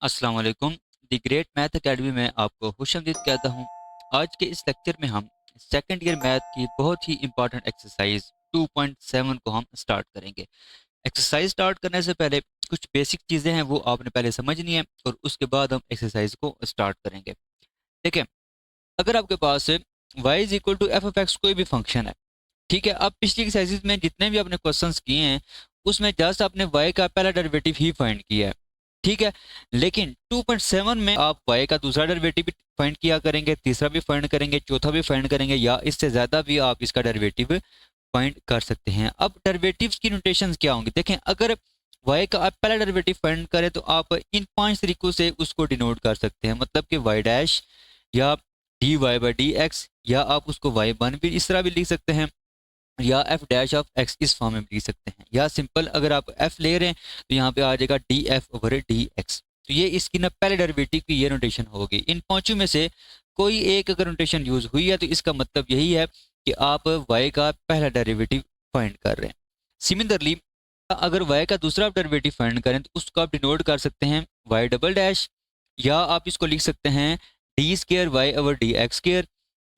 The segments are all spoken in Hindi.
अस्सलाम वालेकुम। द ग्रेट मैथ एकेडमी में आपको खुशामदीद कहता हूँ। आज के इस लेक्चर में हम सेकंड ईयर मैथ की बहुत ही इंपॉर्टेंट एक्सरसाइज 2.7 को हम स्टार्ट करेंगे। एक्सरसाइज स्टार्ट करने से पहले कुछ बेसिक चीज़ें हैं वो आपने पहले समझनी है और उसके बाद हम एक्सरसाइज को स्टार्ट करेंगे। देखिए, अगर आपके पास y is equal to F of X कोई भी फंक्शन है, ठीक है। अब पिछली एक्सरसाइज में जितने भी आपने क्वेश्चंस किए हैं उसमें जस्ट आपने y का पहला डेरिवेटिव ही फाइंड किया है, ठीक है। लेकिन 2.7 में आप y का दूसरा डेरिवेटिव भी फाइंड किया करेंगे, तीसरा भी फाइंड करेंगे, चौथा भी फाइंड करेंगे, या इससे ज्यादा भी आप इसका डेरिवेटिव फाइंड कर सकते हैं। अब डेरिवेटिव्स की नोटेशंस क्या होंगी, देखें। अगर y का आप पहला डेरिवेटिव फाइंड करें तो आप इन 5 तरीकों से उसको डिनोट कर सकते हैं, मतलब कि y डैश या dy बाई dx, या आप उसको y1 भी इस तरह भी लिख सकते हैं, या एफ डैश ऑफ एक्स इस फॉर्म में भी लिख सकते हैं, या सिंपल अगर आप एफ ले रहे हैं तो यहाँ पे आ जाएगा D F over D x. तो ये इसकी ना पहले डेरिवेटिव की ये नोटेशन होगी। इन पांचों में से कोई एक अगर नोटेशन यूज हुई है तो इसका मतलब यही है कि आप वाई का पहला डेरिवेटिव फाइंड कर रहे हैं। सिमिलरली अगर वाई का दूसरा डेरिवेटिव फाइंड करें तो उसको आप डिनोट कर सकते हैं वाई डबल डैश, या आप इसको लिख सकते हैं D square Y over D X square,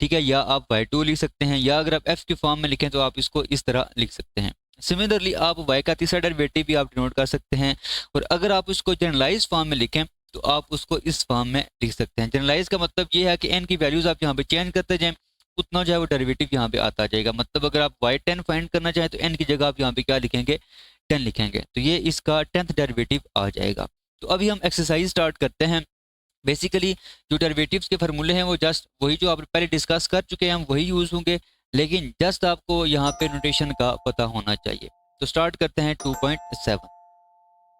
ठीक है। या आप y2 लिख सकते हैं, या अगर आप f के फॉर्म में लिखें तो आप इसको इस तरह लिख सकते हैं। सिमिलरली आप y का तीसरा डेरिवेटिव भी आप डिनोट कर सकते हैं, और अगर आप उसको जनरलाइज फॉर्म में लिखें तो आप उसको इस फॉर्म में लिख सकते हैं। जनरलाइज का मतलब ये है कि n की वैल्यूज आप यहाँ पे चेंज करते जाएं, उतना जो है वो डेरिवेटिव यहाँ पे आता जाएगा। मतलब अगर आप y10 फाइंड करना चाहें तो n की जगह आप यहाँ पे क्या लिखेंगे, 10 लिखेंगे, तो ये इसका 10th डेरिवेटिव आ जाएगा। तो अभी हम एक्सरसाइज स्टार्ट करते हैं। बेसिकली जो डेरिवेटिव्स के फार्मूले हैं वो जस्ट वही जो आप पहले डिस्कस कर चुके हैं हम वही यूज होंगे, लेकिन जस्ट आपको यहाँ पे नोटेशन का पता होना चाहिए। तो स्टार्ट करते हैं 2.7।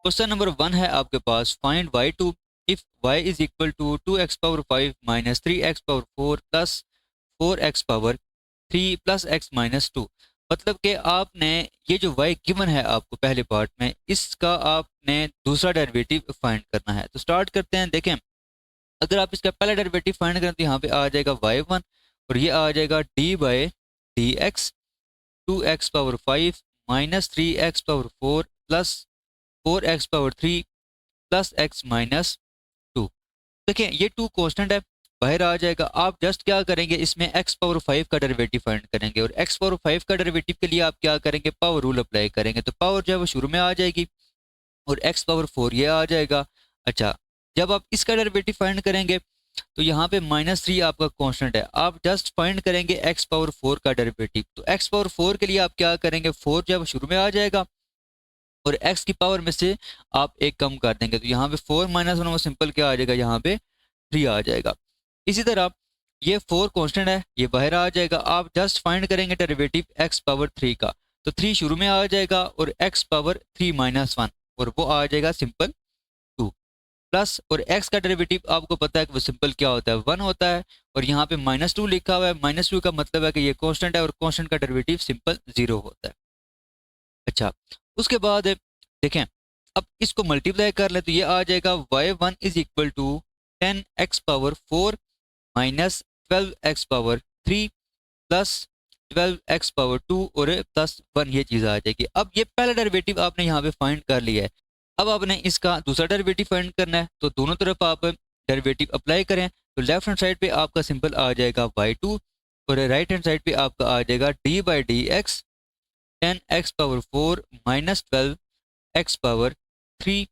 क्वेश्चन नंबर 1 है आपके पास, find y2 if y is equal to 2x power 5 minus 3x power 4 plus 4x power 3 plus x minus 2। मतलब कि आपने ये जो y गिवन है आपको पहले पार्ट में, इसका आपने दूसरा डेरिवेटिव फाइंड करना है। तो स्टार्ट करते हैं। देखें, अगर आप इसका पहला डेरिवेटिव फाइंड करें तो यहाँ पे आ जाएगा y1, और ये आ जाएगा D by D x 2x power 5 minus 3x power 4 plus 4x power 3 plus x minus 2। देखिए ये 2 कांस्टेंट है, बाहर आ जाएगा। आप जस्ट क्या करेंगे, इसमें x पावर 5 का डेरिवेटिव फाइंड करेंगे, और x पावर 5 का डेरिवेटिव के लिए आप क्या करेंगे, पावर रूल अप्लाई करेंगे। तो पावर जो है वो शुरू में आ जाएगी, और x पावर 4 ये आ जाएगा। अच्छा, जब आप इसका डेरिवेटिव फाइंड करेंगे तो यहाँ पे -3 आपका कांस्टेंट है, आप जस्ट फाइंड करेंगे x पावर 4 का डेरिवेटिव। तो x पावर 4 के लिए आप क्या करेंगे, 4 जब शुरू में आ जाएगा और x की पावर में से आप एक कम कर देंगे, तो यहाँ पे 4 माइनस 1 वो सिंपल क्या आ जाएगा, यहाँ पे 3 आ जाएगा। इसी तरह ये 4 कांस्टेंट है, ये बाहर आ जाएगा। आप जस्ट फाइंड करेंगे डेरिवेटिव x पावर 3 का, तो 3 शुरू में आ जाएगा और x पावर 3 माइनस 1, और वो आ जाएगा सिंपल 2 प्लस, और x का डेरिवेटिव आपको पता है कि वो सिंपल क्या होता है, 1 होता है। और यहाँ पे -2 लिखा हुआ है, -2 का मतलब है कि ये कांस्टेंट है, और कांस्टेंट का डेरिवेटिव सिंपल 0 होता है। अच्छा, उसके बाद देखें, अब इसको मल्टीप्लाई कर ले तो ये आ जाएगा y1 is equal to 10x power 4 minus 12x power 3 plus 12x power 2 और प्लस 1, ये चीज़ आ जाएगी। अब ये पहला डेरिवेटिव आपने यहाँ पे फाइंड कर लिया है। अब आपने इसका दूसरा डेरिवेटिव फाइंड करना है, तो दोनों तरफ आप डेरिवेटिव अप्लाई करें। तो लेफ्ट हैंड साइड पे आपका सिंपल आ जाएगा y2, और राइट हैंड साइड पे आपका आ जाएगा d by D x 10x power 4 minus 12x power 3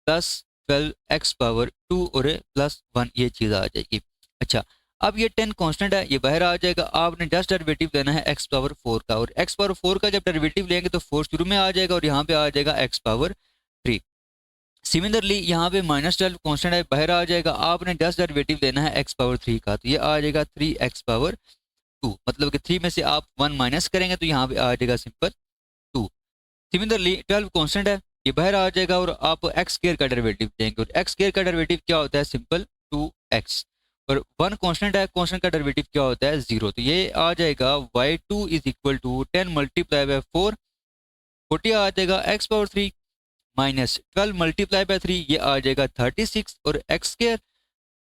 plus 12x power 2 और प्लस 1, ये चीज़ आ जाएगी। अच्छा, अब ये 10 कांस्टेंट है, ये बाहर आ जाएगा। आपने जस्ट डेरिवेटिव लेना है x पावर 4 का, और x पावर 4 का जब डेरिवेटिव लेंगे तो 4 शुरू में आ जाएगा और यहाँ पे आ जाएगा x पावर 3। सिमिलरली यहाँ पे -12 कांस्टेंट है, बाहर आ जाएगा। आपने जस्ट डेरिवेटिव लेना है x पावर 3 का, तो ये आ जाएगा 3x पावर 2, मतलब कि 3 में से आप 1 माइनस करेंगे तो यहाँ पे आ जाएगा सिंपल 2। सिमिलरली 12 कांस्टेंट है, ये बाहर आ जाएगा, और आप x स्क्वायर का डेरिवेटिव देंगे, और x स्क्वायर का डेरिवेटिव क्या होता है, सिंपल 2x। और 1 कांस्टेंट है, कांस्टेंट का डेरिवेटिव क्या होता है, 0। तो ये आ जाएगा y2 is equal to 10 multiply by 4, 40 आ जाएगा, x power 3 minus 12 multiply by 3, ये आ जाएगा 36, और x square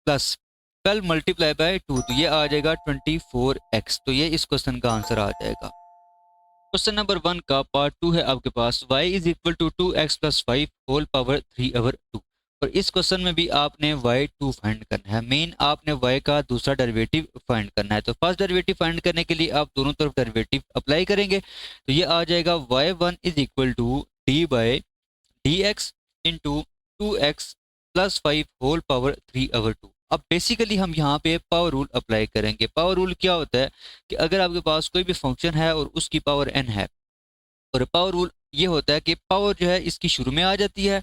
plus 12 multiply by 2, तो ये आ जाएगा 24x। तो ये इस क्वेश्चन का आंसर आ जाएगा। क्वेश्चन नंबर 1 का पार्ट 2 है आपके पास, y is equal to 2x plus 5 whole power 3 over 2। और इस क्वेश्चन में भी आपने y2 फाइंड करना है। मेन आपने y का दूसरा डेरिवेटिव फाइंड करना है। तो फर्स्ट डेरिवेटिव फाइंड करने के लिए आप दोनों तरफ डेरिवेटिव अप्लाई करेंगे। तो ये आ जाएगा y1 is equal to D by D X into two X plus 5 whole power 3/2। अब बेसिकली हम यहाँ पे पावर रूल अप्लाई करेंगे। पावर रूल क्या होता है कि अगर आपके पास कोई भी फंक्शन है और उसकी पावर n है, और पावर रूल ये होता है कि पावर जो है इसकी शुरू में आ जाती है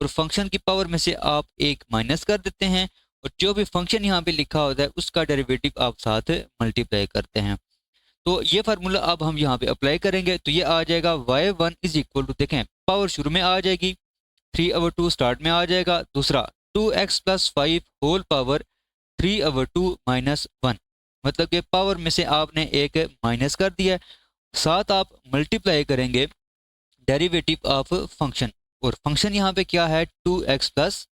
और फंक्शन की पावर में से आप एक माइनस कर देते हैं, और जो भी फंक्शन यहाँ पे लिखा होता है उसका डेरिवेटिव आप साथ मल्टीप्लाई करते हैं। तो ये फार्मूला अब हम यहाँ पे अप्लाई करेंगे। तो ये आ जाएगा y1 इज इक्वल टू, देखें पावर शुरू में आ जाएगी, 3/2 स्टार्ट में आ जाएगा, दूसरा 2x plus 5 whole power 3/2 minus 1, मतलब कि पावर में से आपने एक माइनस कर दिया है, साथ आप मल्टीप्लाई करेंगे डेरिवेटिव ऑफ फंक्शन, और फंक्शन यहाँ पे क्या है 2x प्लस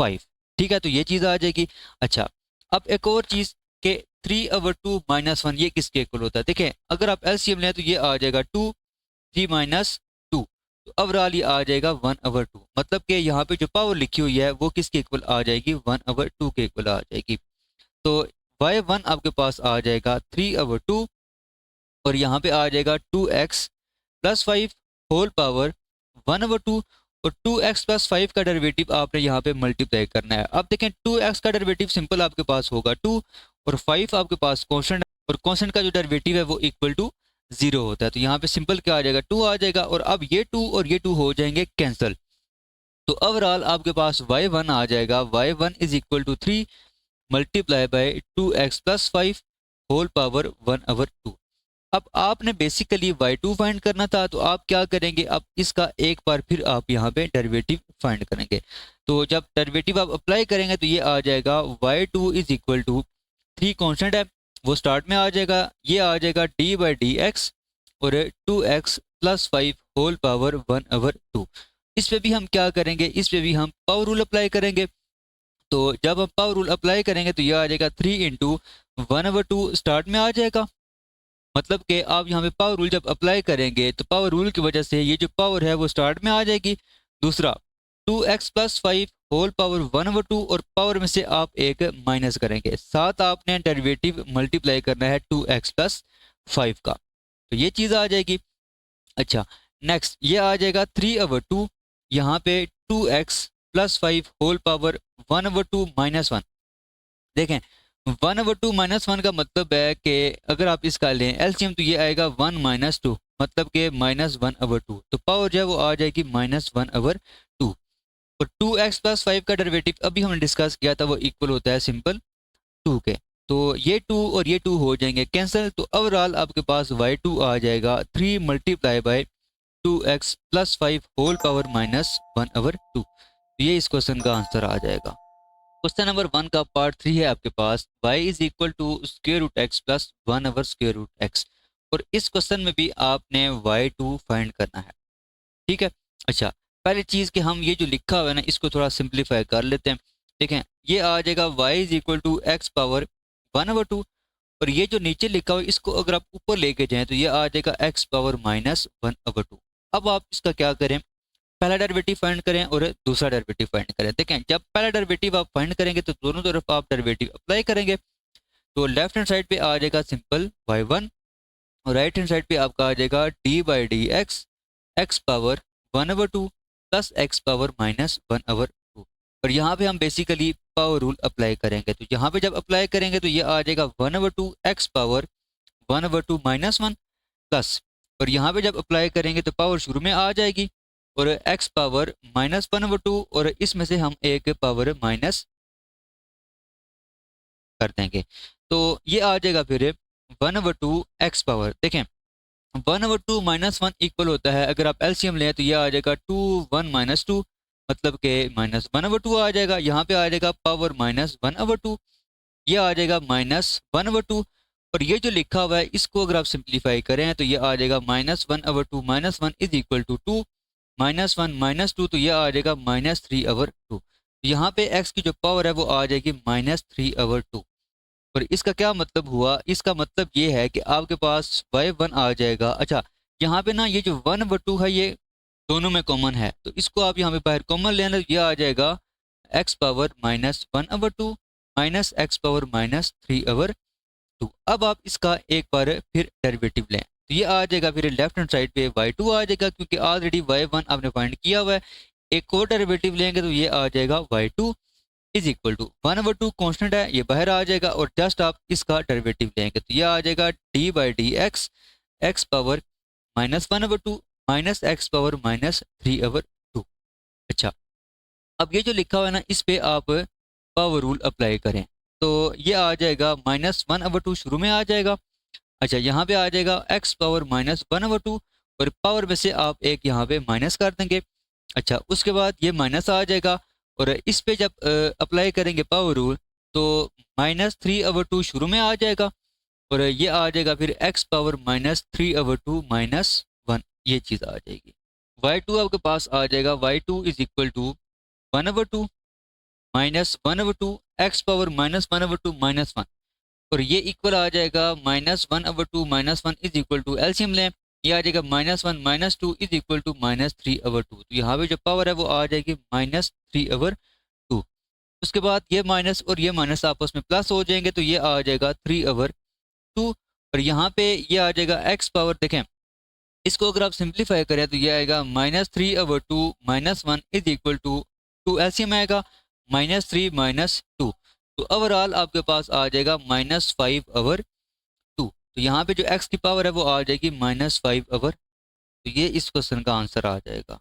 5। ठीक है, तो ये चीज़ आ जाएगी। अच्छा, अब एक और चीज़ के 3/2 माइनस 1 ये किसके इक्वल होता है? देखें अगर आप एलसीएम लें तो ये आ जाएगा 2, 3 माइनस 2, तो ओवरऑल ये आ जाएगा 1/2, मतलब कि यहाँ पे जो पावर लिखी हुई है वो किसके इक्वल आ जाएगी? 1/2 के इक्वल आ जाएगी। तो y1 आपके पास आ जाएगा 3/2, और यहाँ पे आ जाएगा 2x प्लस 5 होल पावर 1/2, और 2x प्लस 5 का डेरिवेटिव आपने यहाँ पे मल्टीप्लाई करना है। अब देखें 2x का डेरिवेटिव सिंपल आपके पास होगा 2, और 5 आपके पास कॉन्स्टेंट, और कॉन्स्टेंट का जो डेरिवेटिव है वो इक्वल टू 0 होता है। तो यहाँ पे सिंपल क्या आ जाएगा? 2 आ जाएगा, और अब ये 2 और ये 2 हो जाएंगे कैंसिल। तो ओवरऑल आपके पास y1 आ जाएगा, y1 is equal to 3 multiply by 2x plus 5 whole power 1/2। अब आपने बेसिकली y2 फाइंड करना था, तो आप क्या करेंगे? अब इसका एक बार फिर आप यहाँ पे डेरिवेटिव फाइंड करेंगे। तो जब डेरिवेटिव आप अप्लाई करेंगे तो ये आ जाएगा y2 is equal to 3 constant है वो स्टार्ट में आ जाएगा, ये आ जाएगा डी बाई डी एक्स और 2x प्लस 5 होल पावर 1/2। इस पे भी हम क्या करेंगे? इस पे भी हम पावर रूल अप्लाई करेंगे। तो जब हम पावर रूल अप्लाई करेंगे तो ये आ जाएगा 3 इंटू 1/2 स्टार्ट में आ जाएगा, मतलब कि आप यहाँ पे पावर रूल जब अप्लाई करेंगे तो पावर रूल की वजह से ये जो पावर है वो स्टार्ट में आ जाएगी। दूसरा 2x प्लस 5 होल पावर 1/2, और पावर में से आप एक माइनस करेंगे, साथ आपने डेरिवेटिव मल्टीप्लाई करना है 2x प्लस 5 का, तो ये चीज़ आ जाएगी। अच्छा, नेक्स्ट ये आ जाएगा 3/2, यहाँ पे 2x plus 5 whole power 1/2 minus 1। देखें 1/2 माइनस 1 का मतलब है कि अगर आप इसका लें एलसीएम तो ये आएगा 1 माइनस 2, मतलब कि -1/2, तो पावर जो है वो आ जाएगी -1/2। और 2x प्लस 5 का डेरिवेटिव अभी हमने डिस्कस किया था, वो इक्वल होता है सिंपल 2 के। तो ये 2 और ये 2 हो जाएंगे कैंसिल, तो ओवरऑल आपके पास y2 आ जाएगा 3 multiply by 2x plus 5 whole power -1/2। तो ये इस क्वेश्चन का आंसर आ जाएगा। क्वेश्चन नंबर 1 का पार्ट 3 है आपके पास, y is equal to square root X plus 1/√x, और इस क्वेश्चन में भी आपने y2 फाइंड करना है। ठीक है, अच्छा पहली चीज़ कि हम ये जो लिखा हुआ है ना इसको थोड़ा सिंप्लीफाई कर लेते हैं। देखें ये आ जाएगा y is equal to X power 1/2, और ये जो नीचे लिखा हुआ है इसको अगर आप ऊपर लेके जाएं तो ये आ जाएगा x पावर -1/2। अब आप इसका क्या करें? पहला डेरिवेटिव फाइंड करें और दूसरा डेरिवेटिव फाइंड करें। देखें जब पहला डेरिवेटिव आप फाइंड करेंगे तो दोनों तरफ आप डेरिवेटिव अप्लाई करेंगे, तो लेफ्ट हैंड साइड पे आ जाएगा सिंपल y1, और राइट हैंड साइड पे आपका आ जाएगा D by D x x power 1/2 plus x power -1/2, और यहाँ पे हम बेसिकली पावर रूल अप्लाई करेंगे। तो यहाँ पे जब अप्लाई करेंगे तो ये आ जाएगा 1/2 एक्स पावर 1/2 -1 प्लस, और यहाँ पे जब अप्लाई करेंगे तो पावर शुरू में आ जाएगी और x पावर -1/2, और इसमें से हम एक पावर माइनस कर देंगे, तो ये आ जाएगा फिर 1/2 x पावर। देखें 1/2 -1 इक्वल होता है, अगर आप एलसीएम लें तो ये आ जाएगा 2 1 -2, मतलब कि -1/2 आ जाएगा, यहाँ पे आ जाएगा पावर -1/2, ये आ जाएगा -1/2, और ये जो लिखा हुआ है इसको अगर आप सिंप्लीफाई करें तो ये आ जाएगा -1/2 -1 इज इक्वल टू 2 -1 -2, तो ये आ जाएगा -3/2। यहाँ पे x की जो पावर है वो आ जाएगी -3/2, और इसका क्या मतलब हुआ? इसका मतलब ये है कि आपके पास y1 आ जाएगा। अच्छा यहाँ पे ना ये जो 1/2 है ये दोनों में कॉमन है, तो इसको आप यहाँ पे बाहर कॉमन लेना, ये आ जाएगा x power minus 1/2 minus x power minus 3/2। अब आप इसका एक बार फिर डेरिवेटिव लें, तो ये आ जाएगा फिर लेफ्ट हैंड साइड पे y2 आ जाएगा, क्योंकि ऑलरेडी y1 आपने फाइंड किया हुआ है। एक और डेरिवेटिव लेंगे तो ये आ जाएगा y2 is equal to 1/2 constant है, ये बाहर आ जाएगा, और जस्ट आप इसका डेरिवेटिव लेंगे तो ये आ जाएगा d/dx x power minus 1/2 minus x power minus 3/2। अच्छा, अब ये जो लिखा हुआ है ना, इस पे आप पावर रूल अप्लाई करें, तो ये आ जाएगा -1/2 शुरू में आ जाएगा। अच्छा, यहाँ पे आ जाएगा एक्स पावर माइनस 1/2, और पावर में से आप एक यहाँ पे माइनस कर देंगे। अच्छा, उसके बाद ये माइनस आ जाएगा, और इस पे जब अप्लाई करेंगे पावर रूल, तो -3/2 शुरू में आ जाएगा, और ये आ जाएगा फिर एक्स पावर माइनस 3/2 माइनस 1, ये चीज़ आ जाएगी। y2 आपके पास आ जाएगा y2 is equal to 1/2 minus 1/2 X power minus 1/2 minus 1, और ये इक्वल आ जाएगा -1/2 minus 1 is equal to LCM लें, ये आ जाएगा -1 -2 इज इक्वल टू -3/2। तो यहाँ पे जो पावर है वो आ जाएगी -3/2। उसके बाद ये माइनस और ये माइनस आपस में प्लस हो जाएंगे, तो ये आ जाएगा 3/2, और यहाँ पे ये आ जाएगा एक्स पावर, देखें इसको अगर आप सिंप्लीफाई करें तो ये आएगा -3/2 minus 1 is equal to 2 LCM आएगा -3 -2, तो ओवरऑल आपके पास आ जाएगा -5/2। तो यहाँ पे जो x की पावर है वो आ जाएगी -5/, तो ये इस क्वेश्चन का आंसर आ जाएगा।